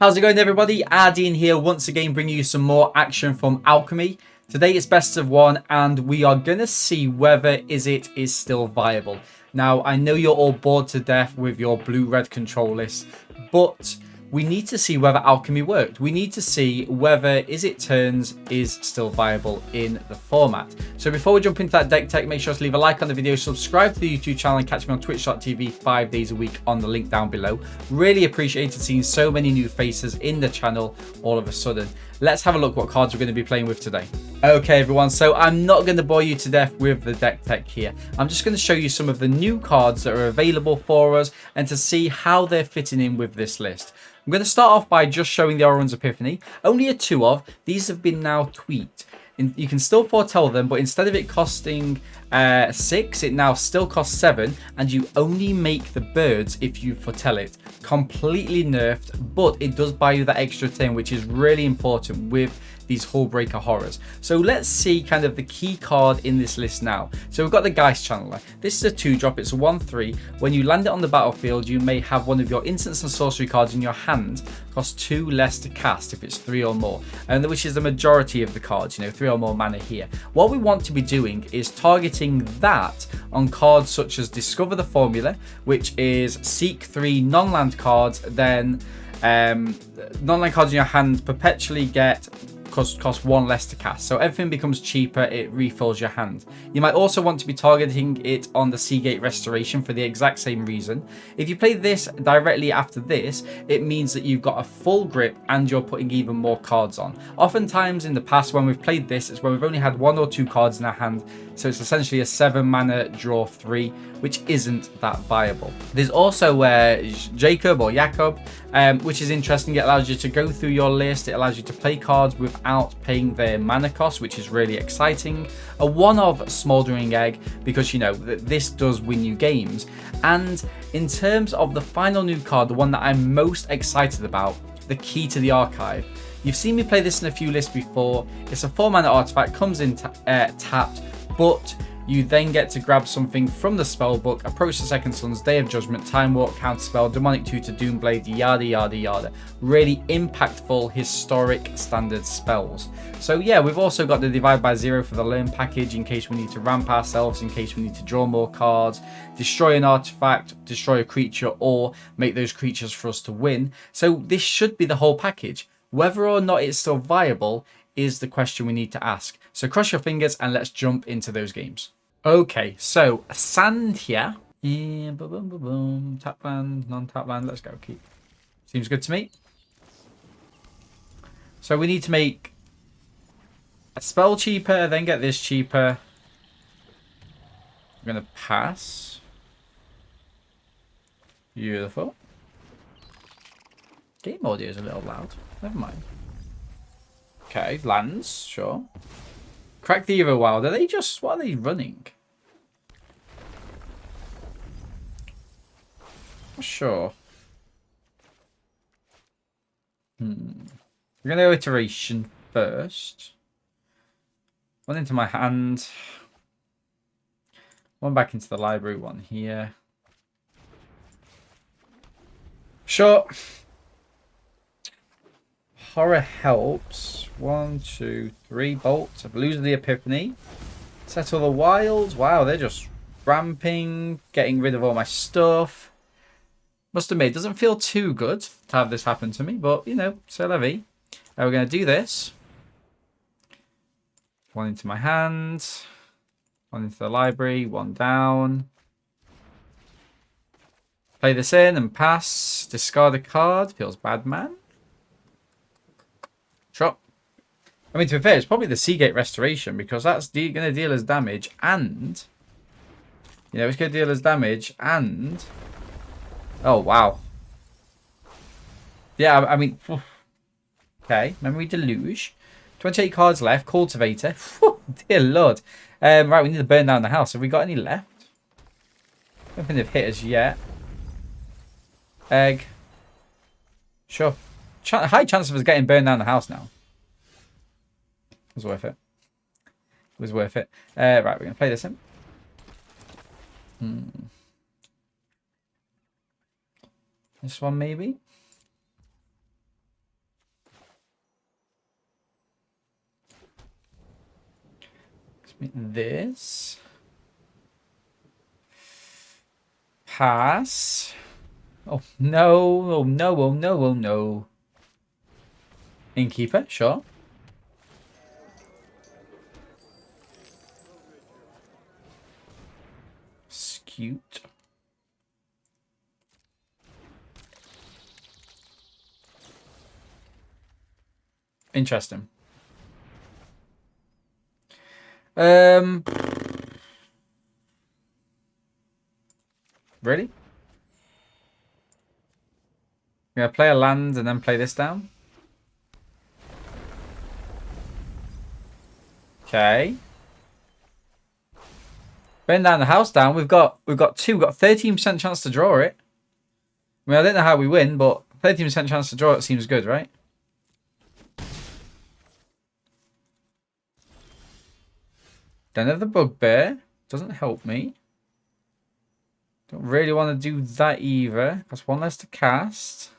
How's it going, everybody? Ardeen here, once again bringing you some more action from Alchemy. Today it's best of one, and we are going to see whether Izzet is still viable. Now, I know you're all bored to death with your blue-red control list, but we need to see whether Alchemy worked. We need to see whether Izzet Turns is still viable in the format. So before we jump into that deck tech, make sure to leave a like on the video, subscribe to the YouTube channel, and catch me on twitch.tv 5 days a week on the link down below. Really appreciated seeing so many new faces in the channel all of a sudden. Let's have a look what cards we're going to be playing with today. Okay, everyone, so I'm not going to bore you to death with the deck tech here. I'm just going to show you some of the new cards that are available for us and to see how they're fitting in with this list. I'm going to start off by just showing the Oran's Epiphany. Only a 2 of. These have been now tweaked. You can still foretell them, but instead of it costing 6, it now still costs 7, and you only make the birds if you foretell it. Completely nerfed, but it does buy you that extra 10, which is really important with these Hullbreaker Horrors. So let's see kind of the key card in this list now. So we've got the Geist Channeler. This is a 2-drop, it's a 1/3. When you land it on the battlefield, you may have one of your instants and sorcery cards in your hand cost 2 less to cast if it's 3 or more, and which is the majority of the cards, 3 or more mana here. What we want to be doing is targeting that on cards such as Discover the Formula, which is seek 3 non-land cards, then non-land cards in your hand perpetually get cost 1 less to cast, so everything becomes cheaper, it refills your hand. You might also want to be targeting it on the Seagate Restoration for the exact same reason. If you play this directly after this, it means that you've got a full grip and you're putting even more cards on. Oftentimes in the past when we've played this, it's when we've only had 1 or 2 cards in our hand, so it's essentially a 7 mana draw 3, which isn't that viable. There's also Jacob, which is interesting. It allows you to go through your list, it allows you to play cards without paying their mana cost, which is really exciting. A 1 of Smoldering Egg, because this does win you games. And in terms of the final new card, the one that I'm most excited about, the Key to the Archive. You've seen me play this in a few lists before. It's a 4 mana artifact, comes in tapped, but you then get to grab something from the spellbook, Approach the Second Sun's, Day of Judgment, Time Walk, Counterspell, Demonic Tutor, Doomblade, yada yada yada. Really impactful historic standard spells. So yeah, we've also got the Divide by Zero for the Learn package in case we need to ramp ourselves, in case we need to draw more cards, destroy an artifact, destroy a creature, or make those creatures for us to win. So this should be the whole package. Whether or not it's still viable is the question we need to ask. So cross your fingers and let's jump into those games. Okay, so Sand here. Yeah, boom, boom, boom. Tap land, non-tap land. Let's go. Keep. Seems good to me. So we need to make a spell cheaper, then get this cheaper. I'm going to pass. Beautiful. Game audio is a little loud. Never mind. Okay, lands, sure. Crack the Evo Wild. Are they just... what are they running? Not sure. We're going to go Iteration first. 1 into my hand. 1 back into the library, 1 here. Sure. Horror helps. 1, 2, 3 bolts. I've losing the Epiphany. Settle the Wilds. Wow, they're just ramping, getting rid of all my stuff. Must admit, it doesn't feel too good to have this happen to me, but c'est la vie. We're going to do this. 1 into my hand. 1 into the library. 1 down. Play this in and pass. Discard a card. Feels bad, man. Sure. I mean, to be fair, it's probably the Seagate Restoration, because that's going to deal us damage and... it's going to deal us damage and... oh, wow. Yeah, I mean... okay, Memory Deluge. 28 cards left. Cultivator. Dear Lord. Right, we need to burn down the house. Have we got any left? I don't think they've hit us yet. Egg. Sure. High chance of us getting burned down the house now. It was worth it. It was worth it. Right, we're going to play this in. This one maybe. This. Pass. Oh no, oh no, oh no, oh no. Innkeeper, sure. Scute. Interesting. Really? I'm gonna play a land and then play this down. Okay. Burn down the house down. We've got 13% chance to draw it. I mean, I don't know how we win, but 13% chance to draw it seems good, right? Den of the Bugbear doesn't help me. Don't really want to do that either. That's one less to cast.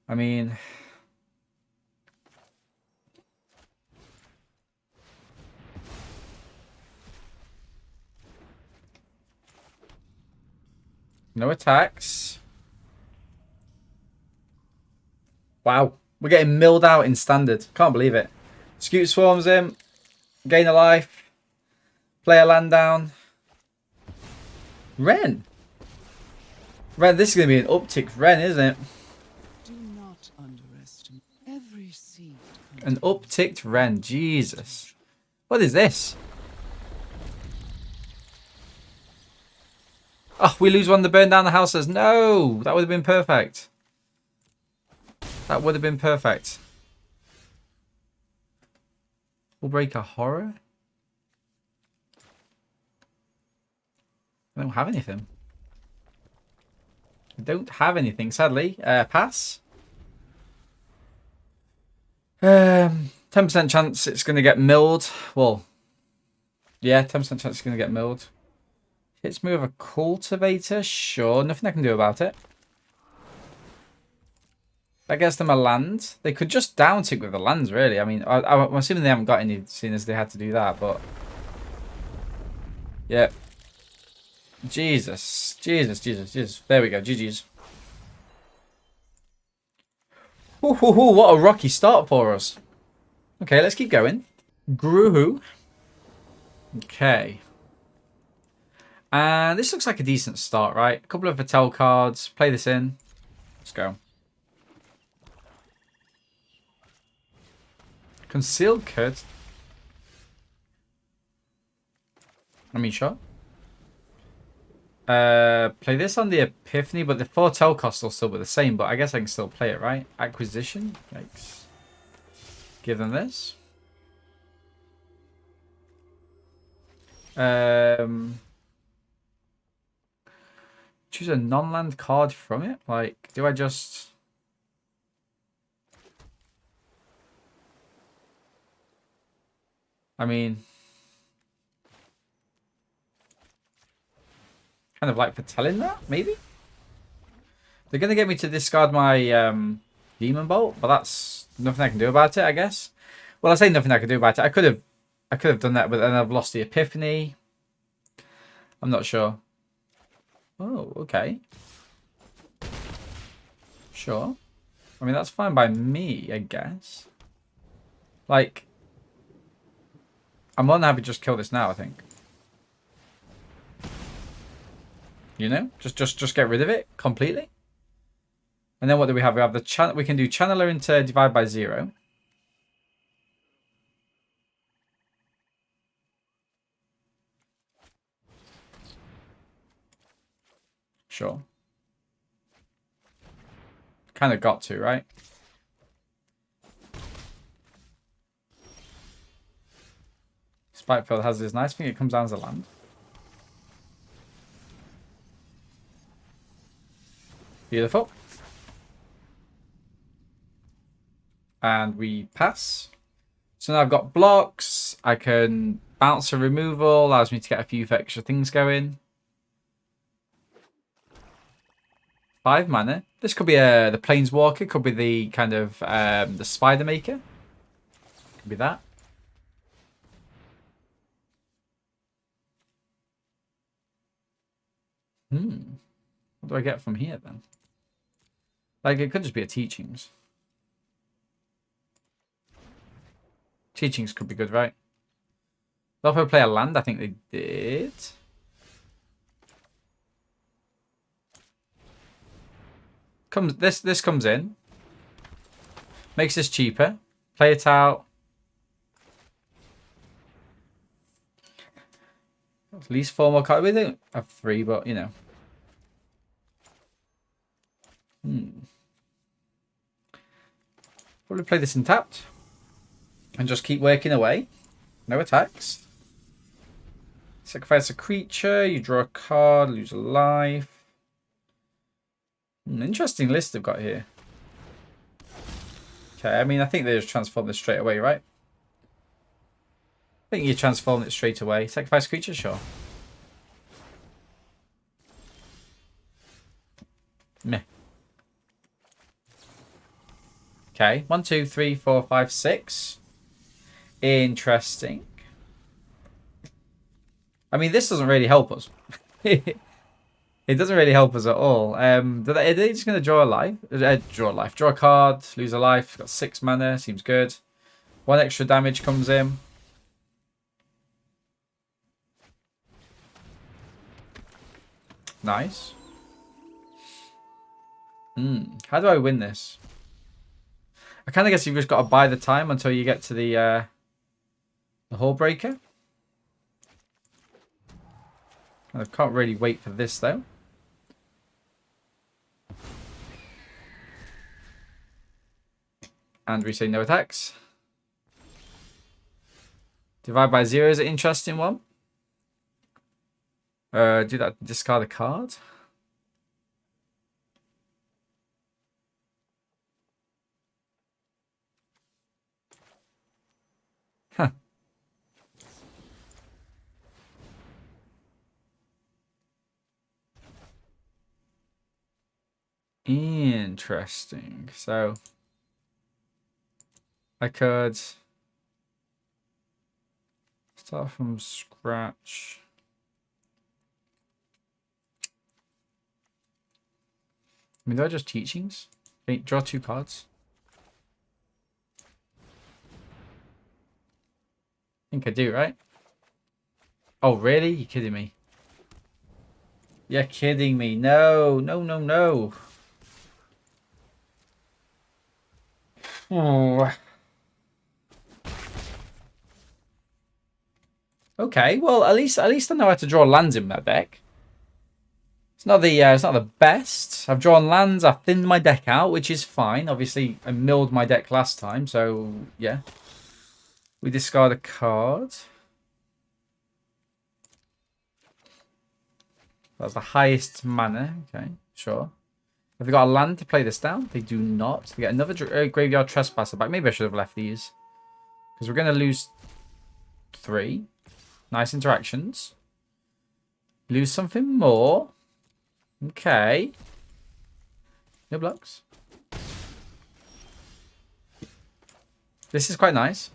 I mean, no attacks. Wow. We're getting milled out in standard. Can't believe it. Scute swarms him. Gain a life. Play a land down. Ren. Ren, this is going to be an uptick Ren, isn't it? Do not underestimate every seed. An upticked Ren. Jesus. What is this? Oh, we lose one to burn down the houses. No, that would have been perfect. That would have been perfect. We'll break a horror. I don't have anything. I don't have anything, sadly. Pass. 10% chance it's going to get milled. Well, yeah, 10% chance it's going to get milled. Hits me with a cultivator. Sure, nothing I can do about it. That gets them a land. They could just down tick with the lands, really. I mean, I'm assuming they haven't got any, seeing as they had to do that, but... Yeah. Jesus. Jesus. There we go. GG's. Ooh, what a rocky start for us. Okay, let's keep going. Gruhu. Okay. And this looks like a decent start, right? A couple of Vitel cards. Play this in. Let's go. Concealed Curtain. I mean, sure. Play this on the Epiphany, but the Foretell cost will still be the same, but I guess I can still play it, right? Acquisition? Yikes. Give them this. Choose a non-land card from it? Like, do I just... I mean... Kind of like for telling that, maybe? They're going to get me to discard my Demon Bolt, but that's nothing I can do about it, I guess. Well, I say nothing I can do about it. I could have done that, but then I've lost the Epiphany. I'm not sure. Oh, okay. Sure. I mean, that's fine by me, I guess. Like, I'm more than happy to just kill this now, I think. You know, just get rid of it completely. And then what do we have? We have the channel. We can do Channeler into divide by 0. Sure. Kind of got to, right? Spikefield has this nice thing. It comes down as a land. Beautiful. And we pass. So now I've got blocks. I can bounce a removal. Allows me to get a few extra things going. 5 mana. This could be the Planeswalker. Could be the kind of the Spider Maker. Could be that. What do I get from here then? Like, it could just be a teachings. Teachings could be good, right? They'll probably play a land. I think they did. This comes in. Makes this cheaper. Play it out. At least 4 more cards. We don't have 3, but you know. Probably play this in tapped. And just keep working away. No attacks. Sacrifice a creature. You draw a card. Lose a life. Interesting list they've got here. Okay, I mean, I think they just transform this straight away, right? I think you transform it straight away. Sacrifice creature, sure. Meh. Okay, 1, 2, 3, 4, 5, 6. Interesting. I mean, this doesn't really help us. It doesn't really help us at all. Are they just going to draw a life? Draw a card, lose a life. Got 6 mana, seems good. 1 extra damage comes in. Nice. How do I win this? I kind of guess you've just got to buy the time until you get to the Hull Breaker. I can't really wait for this though. And we say no attacks. Divide by 0 is an interesting one. Do that, discard a card. Huh. Interesting. So I could start from scratch. I mean, they're just teachings. Okay, draw 2 cards. I think I do, right? Oh, really? You kidding me? You're kidding me. No, no, no, no. Oh. Okay, well, at least I know how to draw lands in my deck. It's not the best. I've drawn lands. I've thinned my deck out, which is fine. Obviously, I milled my deck last time, so yeah. We discard a card. That's the highest mana. Okay, sure. Have they got a land to play this down? They do not. They get another Graveyard Trespasser back. Maybe I should have left these. Because we're going to lose 3. Nice interactions. Lose something more. Okay. No blocks. This is quite nice.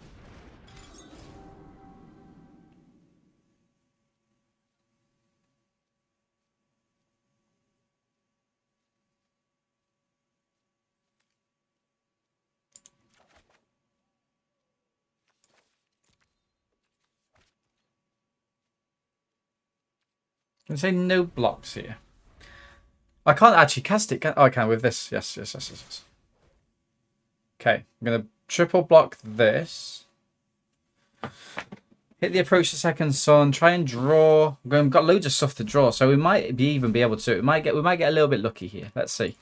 Can I say no blocks here? I can't actually cast it. Oh, I can with this. Yes, yes, yes, yes, yes. Okay, I'm going to triple block this. Hit the approach the second sun. Try and draw. We've got loads of stuff to draw, so we might even be able to. We might get a little bit lucky here. Let's see.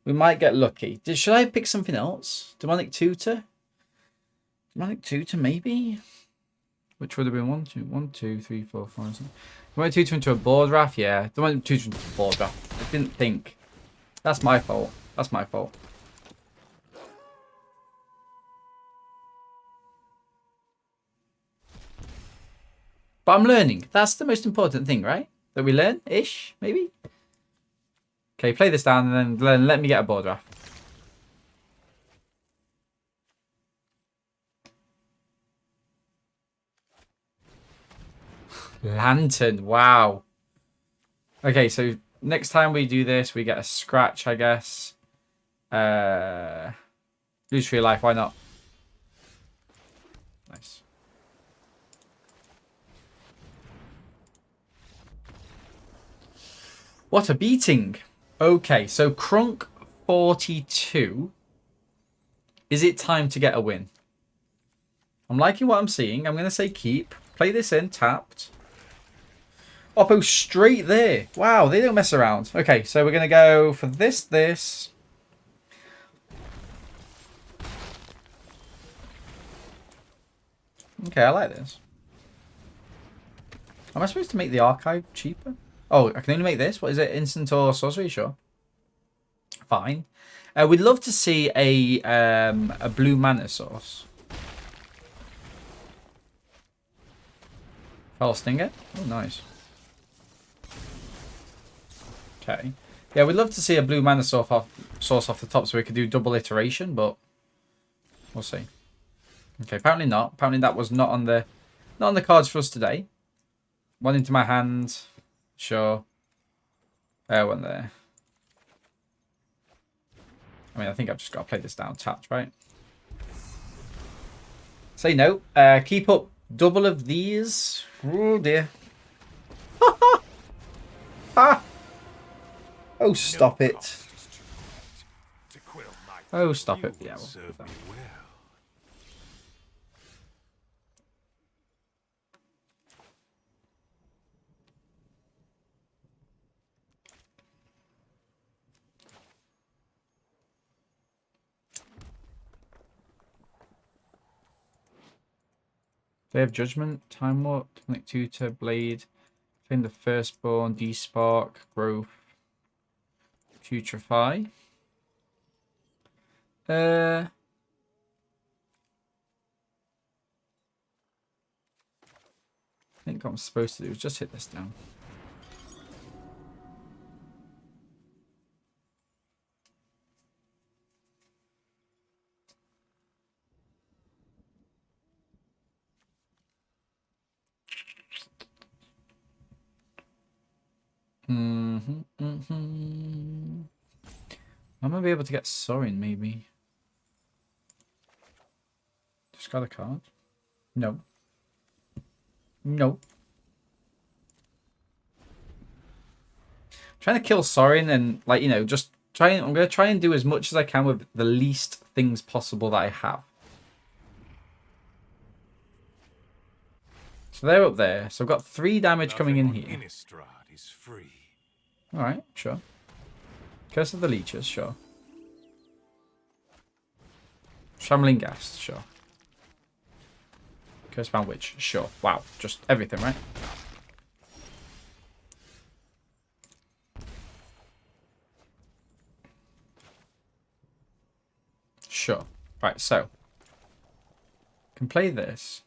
We might get lucky. Should I pick something else? Demonic Tutor? Demonic Tutor, maybe? Which would have been 1, 2, 3, 4, 5, 6. Demonic Tutor into a board draft? Yeah. Demonic Tutor into a board draft. I didn't think. That's my fault. That's my fault. But I'm learning. That's the most important thing, right? That we learn? Ish, maybe? Okay, play this down and then let me get a board draft. Lantern. Wow. Okay, so next time we do this, we get a scratch, I guess. Lose 3 life. Why not? Nice. What a beating. Okay, so Crunk 42. Is it time to get a win? I'm liking what I'm seeing. I'm going to say keep. Play this in, tapped. Oppo straight there. Wow, they don't mess around. Okay, so we're going to go for this. Okay, I like this. Am I supposed to make the archive cheaper? Oh, I can only make this? What is it? Instant or sorcery? Sure. Fine. We'd love to see a blue mana source. Fell Stinger? Oh, nice. Okay. Yeah, we'd love to see a blue mana source off the top so we could do double iteration, but we'll see. Okay, apparently not. Apparently that was not on the cards for us today. One into my hand. Sure. One there. I mean, I think I've just got to play this down tapped, right? Say no. Keep up double of these. Oh, dear. Ah! Oh, stop it. Oh, stop it. Yeah, we'll do that. Day of Judgment, Time Warp, Tonic Tutor, Blade, Claim the Firstborn, Despark, Growth, Putrefy. I think what I'm supposed to do is just hit this down. I'm gonna be able to get Sorin, maybe. Discard a card? No. No. Trying to kill Sorin and, like, you know, just I'm gonna try and do as much as I can with the least things possible that I have. So they're up there. So I've got 3 damage coming in here. Alright, sure. Curse of the Leeches, sure. Shambling Ghast, sure. Cursebound Witch, sure. Wow, just everything, right? Sure. Right, so. Can play this.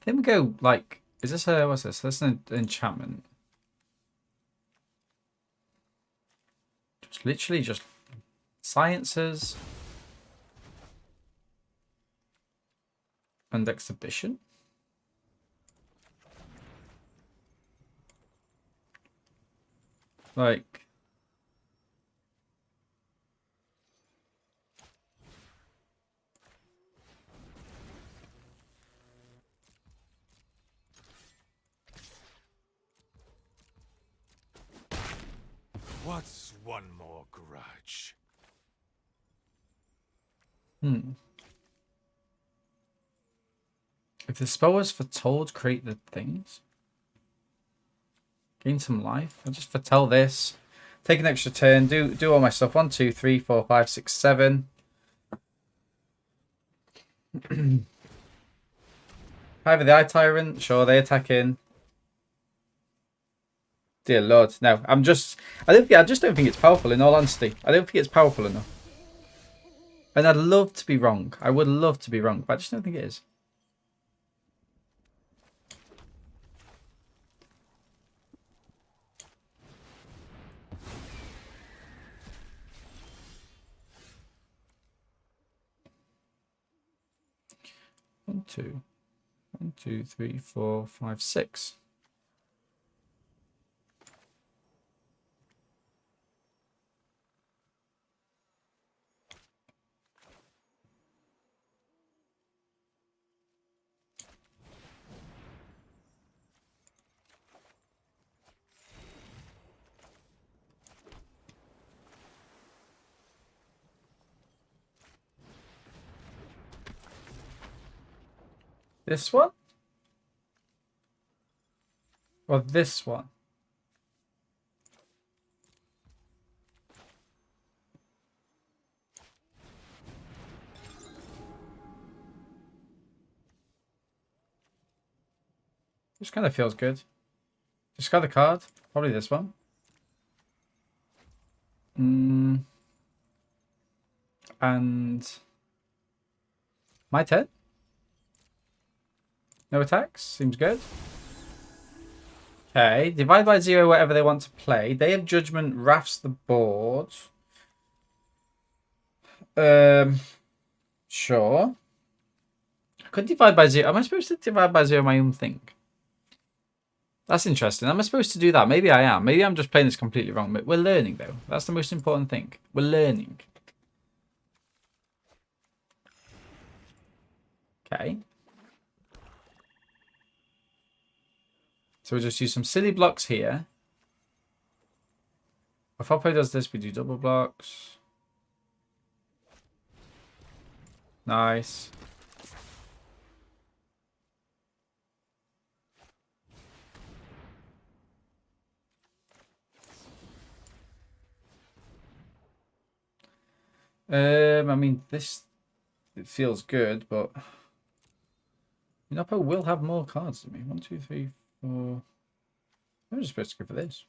Then we go, like, is this a, what's this? That's an enchantment. Just literally just sciences. And exhibition. Like. What's one more grudge? If the spell was foretold, create the things. Gain some life. I'll just foretell this. Take an extra turn. Do all my stuff. 1, 2, 3, 4, 5, 6, 7. Either the Eye Tyrant. Sure, they attack in. Dear Lord. No, I just don't think it's powerful, in all honesty. I don't think it's powerful enough. And I'd love to be wrong. I would love to be wrong, but I just don't think it is. 2. 1, 2, 3, 4, 5, 6. This one? Or this one? This kind of feels good. Discard the card. Probably this one. And my turn. No attacks. Seems good. Okay. Divide by 0 whatever they want to play. Day of Judgment rafts the board. Sure. I could divide by 0. Am I supposed to divide by 0 my own thing? That's interesting. Am I supposed to do that? Maybe I am. Maybe I'm just playing this completely wrong. But we're learning, though. That's the most important thing. We're learning. Okay. So we'll just use some silly blocks here. If Oppo does this, we do double blocks. Nice. I mean, this it feels good, but Oppo will have more cards than me. 1, 2, 3, 4. I'm just supposed to go for this.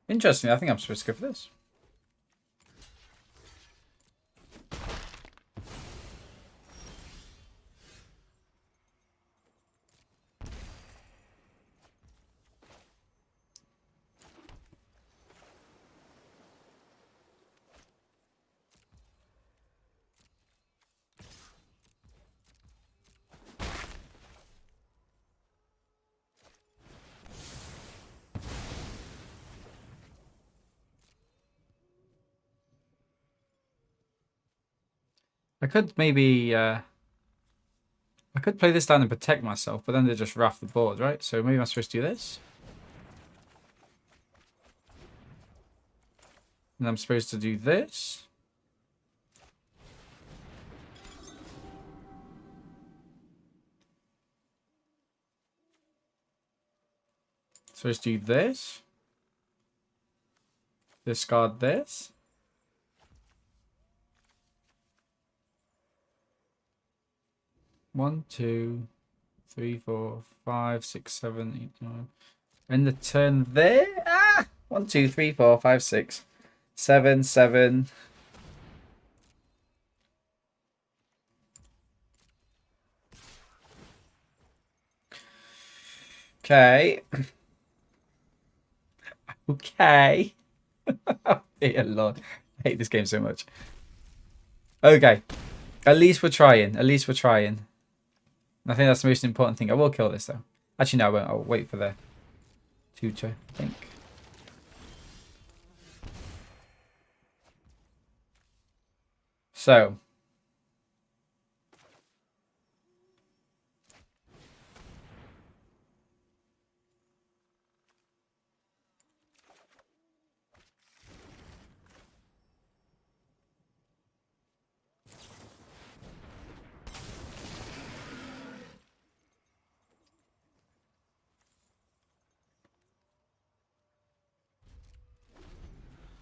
Interesting. I think I'm supposed to go for this. I could maybe I could play this down and protect myself, but then they just raft the board, right? So maybe I'm supposed to do this. And I'm supposed to do this. Supposed to do this. Discard this. One, 2, 3, 4, 5, 6, 7, 8, 9. End the turn there. Ah! 1, 2, 3, 4, 5, 6, 7, 7. Okay. Okay. Dear Lord. I hate this game so much. Okay. At least we're trying. At least we're trying. I think that's the most important thing. I will kill this, though. Actually, no, I won't. I'll wait for the tutor, I think. So.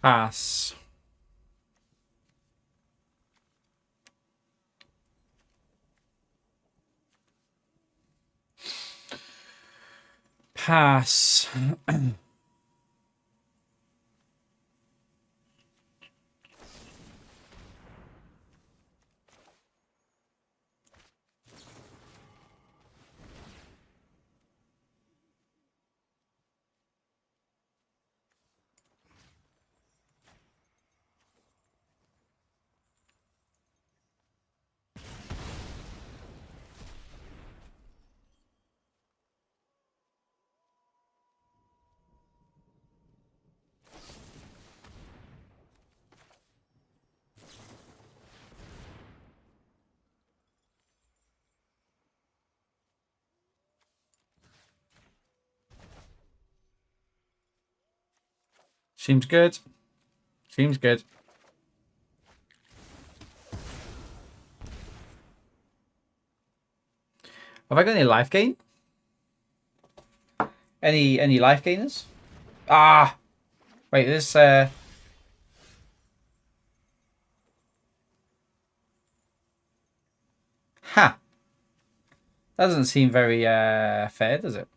Pass. Pass. Seems good. Seems good. Have I got any life gain? Any life gainers? Ah! Wait, this Ha! That doesn't seem very fair, does it?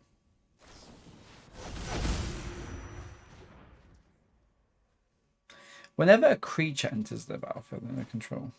Whenever a creature enters the battlefield under control.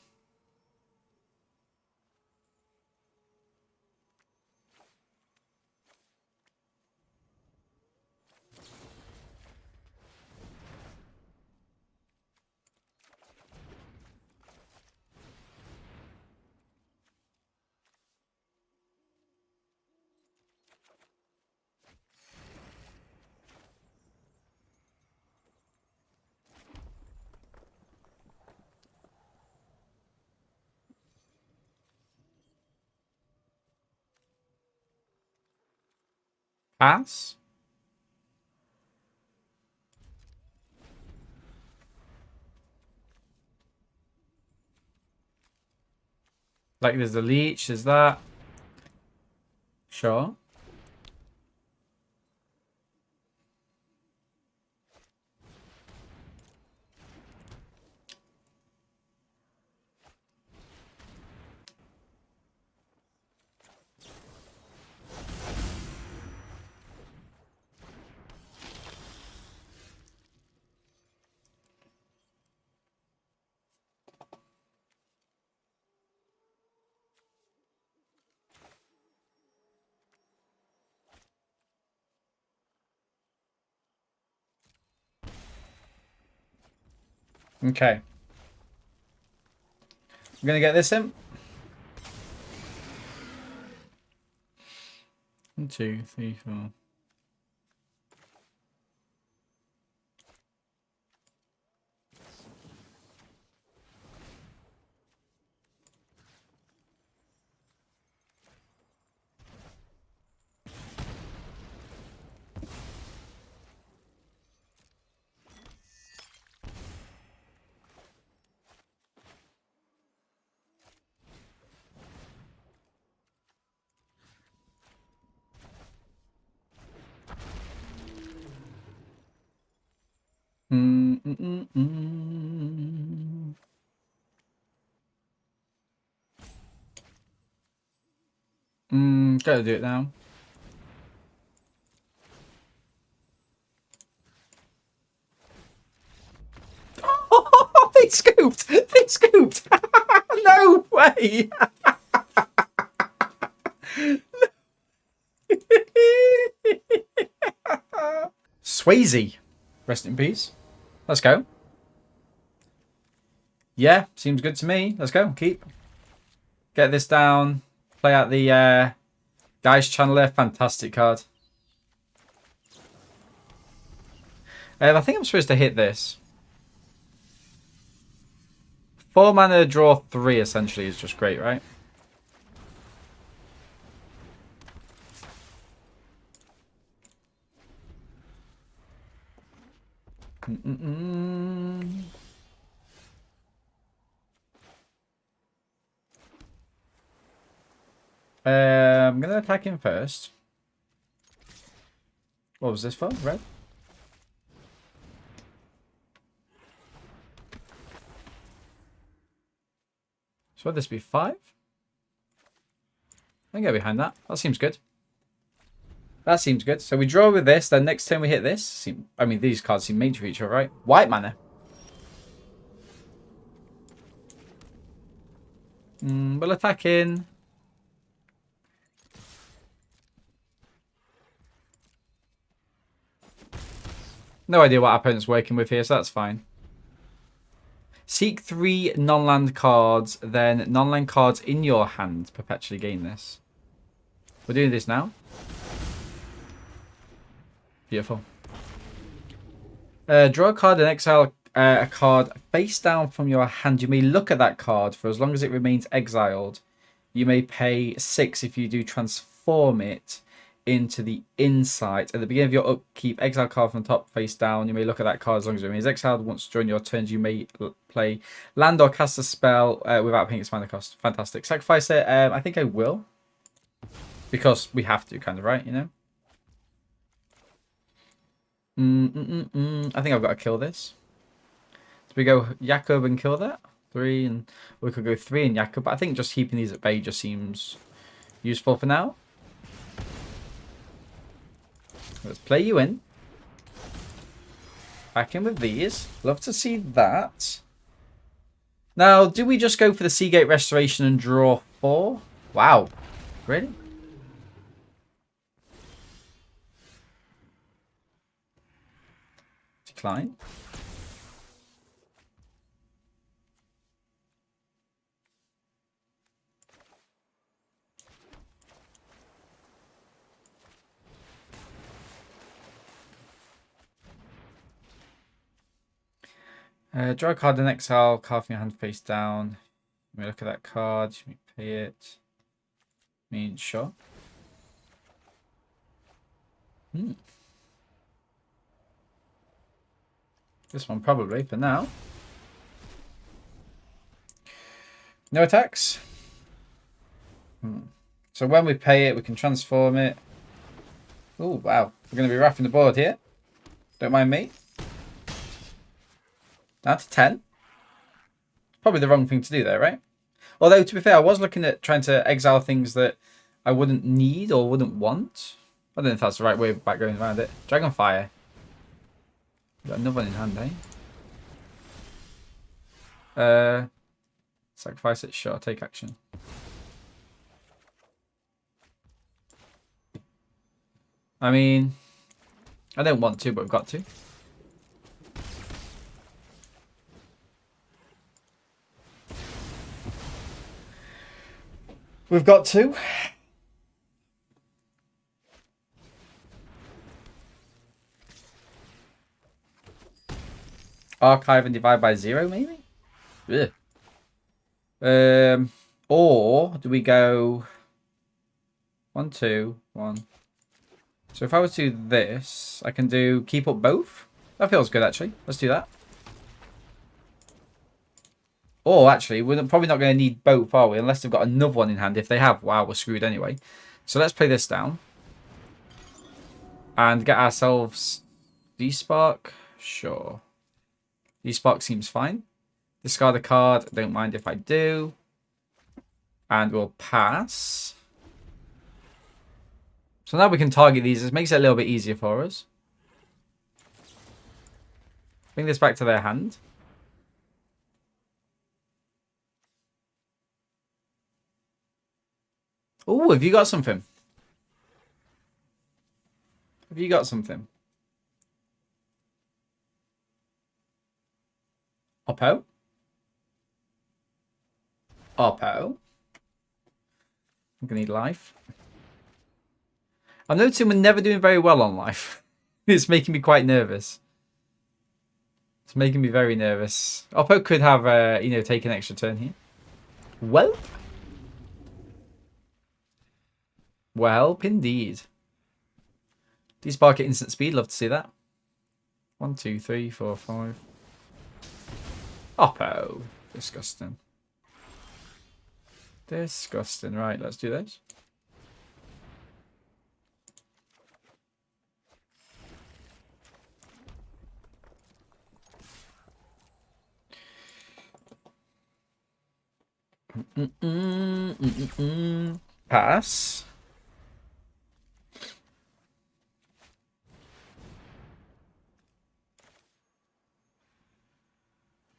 Pass? Like there's the leech, there's that. Sure. Okay. I'm gonna get this in. 1, 2, 3, 4. Gotta do it now. They scooped! They scooped! No way! Swayze. Rest in peace. Let's go. Yeah, seems good to me. Let's go. Keep. Get this down. Play out the Geist Channeler. Fantastic card. I think I'm supposed to hit this. 4 mana, draw 3 essentially is just great, right? I'm going to attack him first. What was this for? Red? So would this be 5? I can get behind that. That seems good. That seems good. So we draw with this, then next turn we hit this. I mean, these cards seem made for each other, right? White mana. We'll attack in. No idea what our opponent's working with here, so that's fine. Seek 3 non-land cards, then non-land cards in your hand perpetually gain this. We're doing this now. Beautiful. Draw a card and exile a card face down from your hand. You may look at that card for as long as it remains exiled. You may pay 6 if you do transform it into the inside. At the beginning of your upkeep, exile card from the top face down. You may look at that card as long as it remains exiled. Once during your turns, you may play land or cast a spell without paying its mana cost. Fantastic. Sacrifice it. I think I will. Because we have to, kind of, right? You know? I think I've got to kill this. So we go Jakob and kill that. 3, and we could go 3 and Jakob. But I think just keeping these at bay just seems useful for now. Let's play you in. Back in with these. Love to see that. Now, do we just go for the Seagate Restoration and draw 4? Wow. Really? Decline. Draw a card in exile, card from your hand face down. Let me look at that card. Should we pay it? Sure. This one probably for now. No attacks. So when we pay it, we can transform it. Oh, wow. We're going to be wrapping the board here. Don't mind me. Down to 10. Probably the wrong thing to do there, right? Although, to be fair, I was looking at trying to exile things that I wouldn't need or wouldn't want. I don't know if that's the right way about going around it. Dragonfire. Got another one in hand, eh? Sacrifice it. Sure, take action. I mean, I don't want to, but I've got to. We've got to. Archive and divide by 0, maybe? Ugh. Or do we go 1, 2, 1? So if I was to do this, I can do keep up both. That feels good, actually. Let's do that. Or actually, we're probably not going to need both, are we? Unless they've got another one in hand. If they have, wow, we're screwed anyway. So let's play this down. And get ourselves D-Spark. Sure. D-Spark seems fine. Discard a card. Don't mind if I do. And we'll pass. So now we can target these. This makes it a little bit easier for us. Bring this back to their hand. Oh, have you got something? Have you got something? Oppo? Oppo? I'm gonna need life. I'm noticing we're never doing very well on life. It's making me quite nervous. It's making me very nervous. Oppo could have, take an extra turn here. Well. Well, indeed. D-Spark at instant speed. Love to see that. 1, 2, 3, 4, 5. Oppo. Disgusting. Disgusting. Right, let's do this. Pass.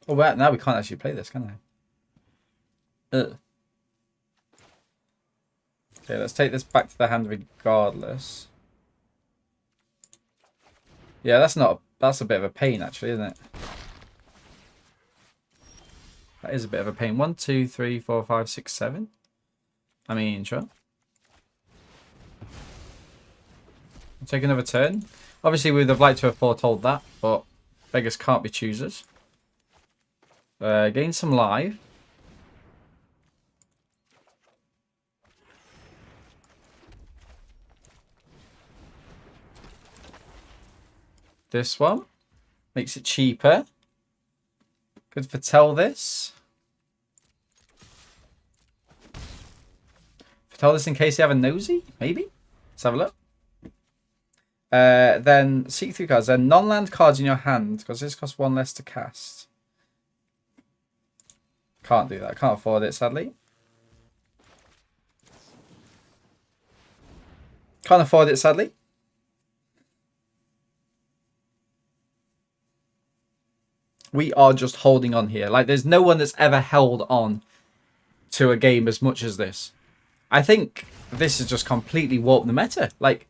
Oh, well, now we can't actually play this, can I? Ugh. Okay, let's take this back to the hand regardless. Yeah, that's a bit of a pain actually, isn't it? That is a bit of a pain. 1, 2, 3, 4, 5, 6, 7. I mean, sure. I'll take another turn. Obviously, we would have liked to have foretold that, but beggars can't be choosers. Gain some life. This one makes it cheaper. Could foretell this. Foretell this in case you have a nosy, maybe. Let's have a look. Then seek through cards. Then non-land cards in your hand because this costs 1 less to cast. Can't do that. Can't afford it, sadly. Can't afford it, sadly. We are just holding on here. Like, there's no one that's ever held on to a game as much as this. I think this has just completely warped the meta. Like,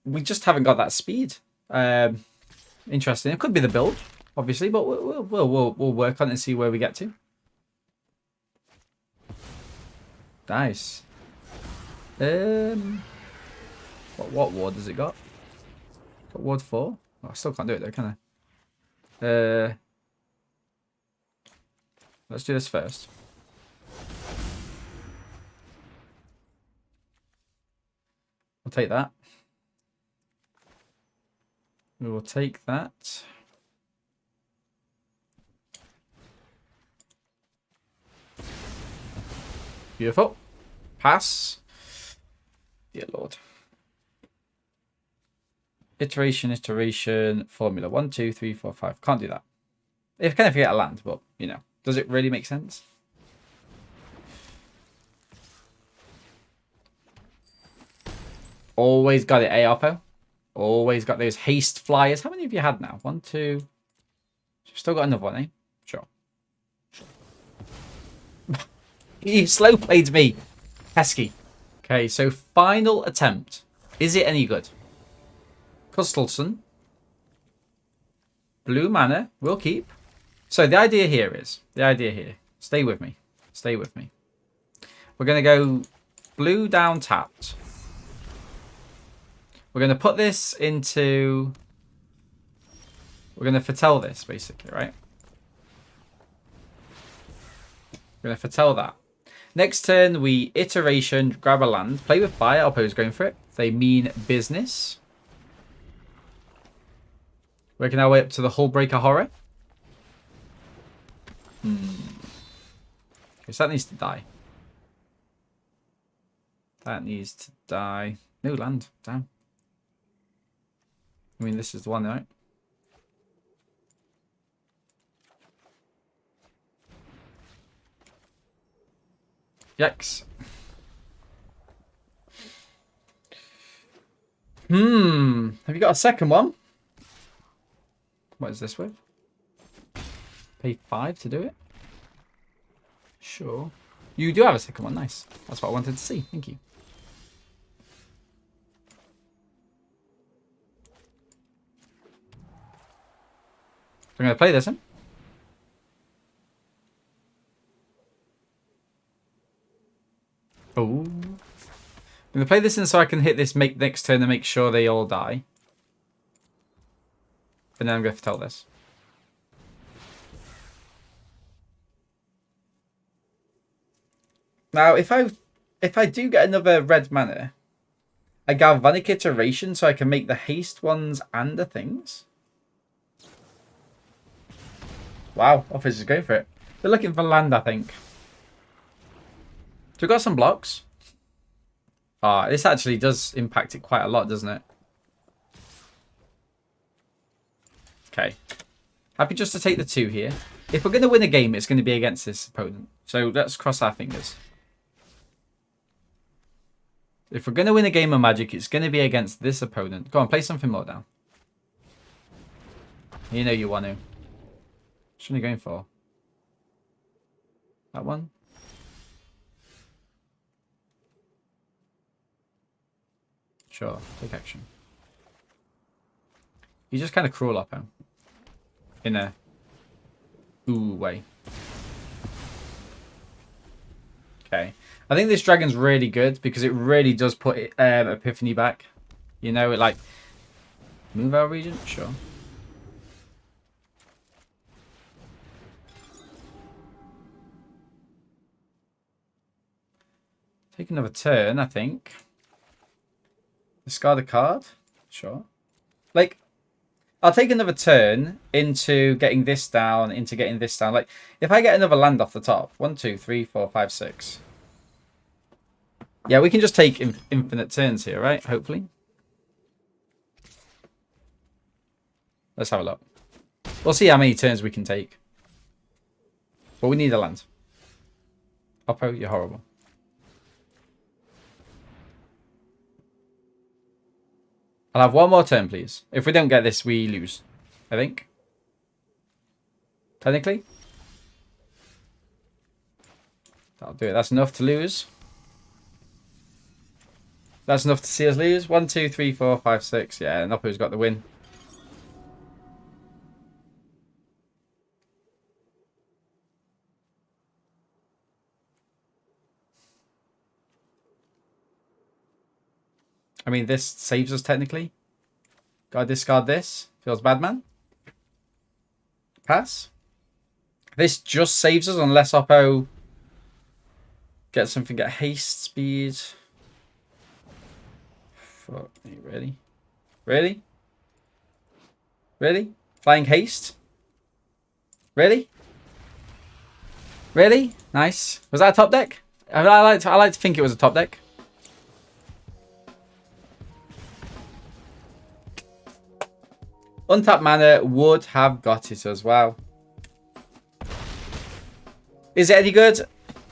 we just haven't got that speed. Interesting. It could be the build, obviously, but we'll work on it and see where we get to. Nice. What ward has it got? Got ward 4? Oh, I still can't do it though, can I? Let's do this first. We'll take that. We will take that. Beautiful. Pass. Dear Lord. Iteration, formula. 1, 2, 3, 4, 5. Can't do that. If can I forget a land, but you know, does it really make sense? Always got it, Oppo. Always got those haste flyers. How many have you had now? 1, 2. Still got another one, eh? Sure. You slow played me. Pesky. Okay, so final attempt. Is it any good? Custelson. Blue mana. We'll keep. So the idea here. Stay with me. Stay with me. We're going to go blue down tapped. We're going to put this into... We're going to foretell this, basically, right? We're going to foretell that. Next turn, we iteration, grab a land, play with fire. Oppo's going for it. They mean business. Working our way up to the Hullbreaker Horror. Okay, so that needs to die. That needs to die. No land. Damn. I mean, this is the one, right? Yikes. Have you got a second one? What is this with? Pay 5 to do it? Sure. You do have a second one. Nice. That's what I wanted to see. Thank you. I'm going to play this in. Oh. I'm going to play this in so I can hit this make next turn and make sure they all die. And then I'm going to tell this. Now, if I do get another red mana, a Galvanic Iteration so I can make the haste ones and the things. Wow, Office is going for it. They're looking for land, I think. So we've got some blocks. Ah, this actually does impact it quite a lot, doesn't it? Okay. Happy just to take the 2 here. If we're going to win a game, it's going to be against this opponent. So let's cross our fingers. If we're going to win a game of Magic, it's going to be against this opponent. Go on, play something more down. You know you want to. Which one are you going for? That one? Sure, take action. You just kind of crawl up him. In a ooh way. Okay. I think this dragon's really good because it really does put Epiphany back. You know, it like... Move our region? Sure. Take another turn, I think. Discard a card? Sure. Like, I'll take another turn into getting this down, into getting this down. Like, if I get another land off the top. 1, 2, 3, 4, 5, 6. Yeah, we can just take infinite turns here, right? Hopefully. Let's have a look. We'll see how many turns we can take. But we need a land. Oppo, you're horrible. I'll have one more turn, please. If we don't get this, we lose. I think. Technically. That'll do it. That's enough to lose. That's enough to see us lose. 1, 2, 3, 4, 5, 6. Yeah, Noppo's got the win. I mean, this saves us technically. Gotta discard this. Feels bad, man. Pass. This just saves us unless Oppo gets something at haste speed. Fuck me, really? Really? Really? Flying haste? Really? Really? Nice. Was that a top deck? I like to think it was a top deck. Untapped mana would have got it as well. Is it any good?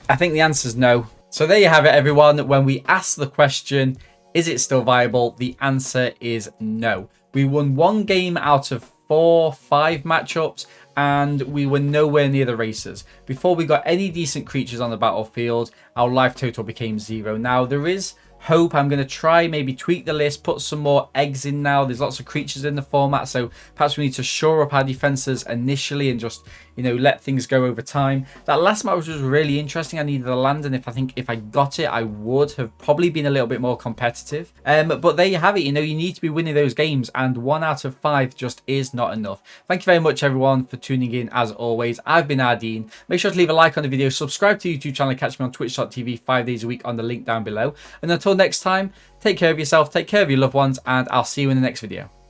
I think the answer is no. So there you have it, everyone. When we ask the question, is it still viable? The answer is no. We won 1 game out of 4, 5 matchups, and we were nowhere near the races. Before we got any decent creatures on the battlefield, our life total became 0. Now, there is hope. I'm going to try maybe tweak the list, put some more eggs in now. There's lots of creatures in the format, so perhaps we need to shore up our defenses initially and just, you know, let things go over time. That last match was really interesting. I needed a land, and if I got it, I would have probably been a little bit more competitive. But there you have it. You know, you need to be winning those games, and 1 out of 5 just is not enough. Thank you very much, everyone, for tuning in. As always, I've been Ardeen. Make sure to leave a like on the video, subscribe to the YouTube channel, and catch me on twitch.tv 5 days a week on the link down below. And until next time, take care of yourself, take care of your loved ones, and I'll see you in the next video.